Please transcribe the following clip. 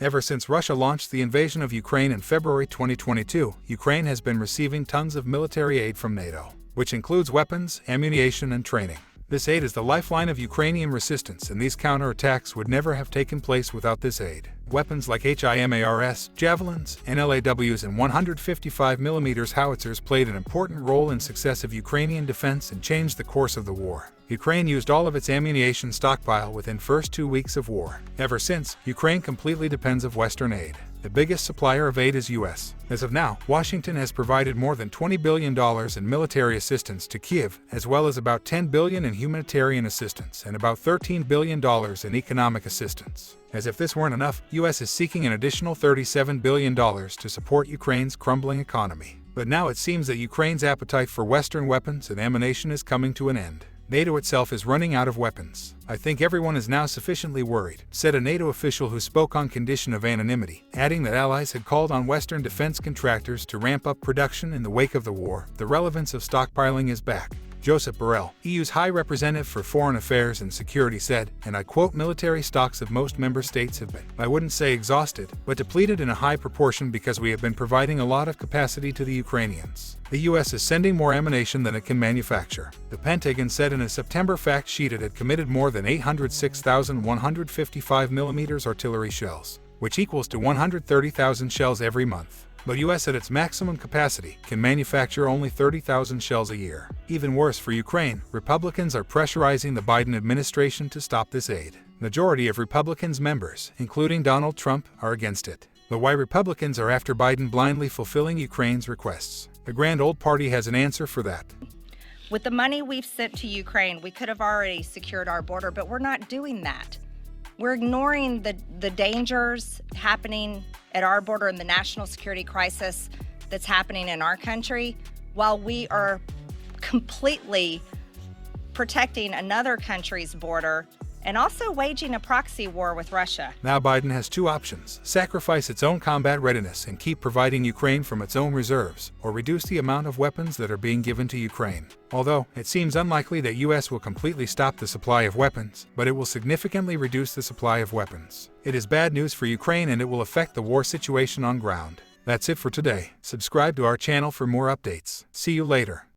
Ever since Russia launched the invasion of Ukraine in February 2022, Ukraine has been receiving tons of military aid from NATO, which includes weapons, ammunition, and training. This aid is the lifeline of Ukrainian resistance, and these counterattacks would never have taken place without this aid. Weapons like HIMARS, javelins, NLAWs, and 155mm howitzers played an important role in success of Ukrainian defense and changed the course of the war. Ukraine used all of its ammunition stockpile within first 2 weeks of war. Ever since, Ukraine completely depends on Western aid. The biggest supplier of aid is US. As of now, Washington has provided more than $20 billion in military assistance to Kyiv, as well as about $10 billion in humanitarian assistance and about $13 billion in economic assistance. As if this weren't enough, US is seeking an additional $37 billion to support Ukraine's crumbling economy. But now it seems that Ukraine's appetite for Western weapons and ammunition is coming to an end. NATO itself is running out of weapons. I think everyone is now sufficiently worried, said a NATO official who spoke on condition of anonymity, adding that allies had called on Western defense contractors to ramp up production in the wake of the war. The relevance of stockpiling is back. Joseph Borrell, EU's High Representative for Foreign Affairs and Security, said, and I quote, military stocks of most member states have been, I wouldn't say exhausted, but depleted in a high proportion because we have been providing a lot of capacity to the Ukrainians. The US is sending more ammunition than it can manufacture. The Pentagon said in a September fact sheet it had committed more than 806,155mm artillery shells, which equals to 130,000 shells every month. But US at its maximum capacity can manufacture only 30,000 shells a year. Even worse for Ukraine, Republicans are pressurizing the Biden administration to stop this aid. Majority of Republicans members, including Donald Trump, are against it. But why Republicans are after Biden blindly fulfilling Ukraine's requests? The Grand Old Party has an answer for that. With the money we've sent to Ukraine, we could have already secured our border, but we're not doing that. We're ignoring the dangers happening at our border and the national security crisis that's happening in our country, while we are completely protecting another country's border and also waging a proxy war with Russia. Now Biden has two options: sacrifice its own combat readiness and keep providing Ukraine from its own reserves, or reduce the amount of weapons that are being given to Ukraine. Although, it seems unlikely that US will completely stop the supply of weapons, but it will significantly reduce the supply of weapons. It is bad news for Ukraine, and it will affect the war situation on ground. That's it for today. Subscribe to our channel for more updates. See you later.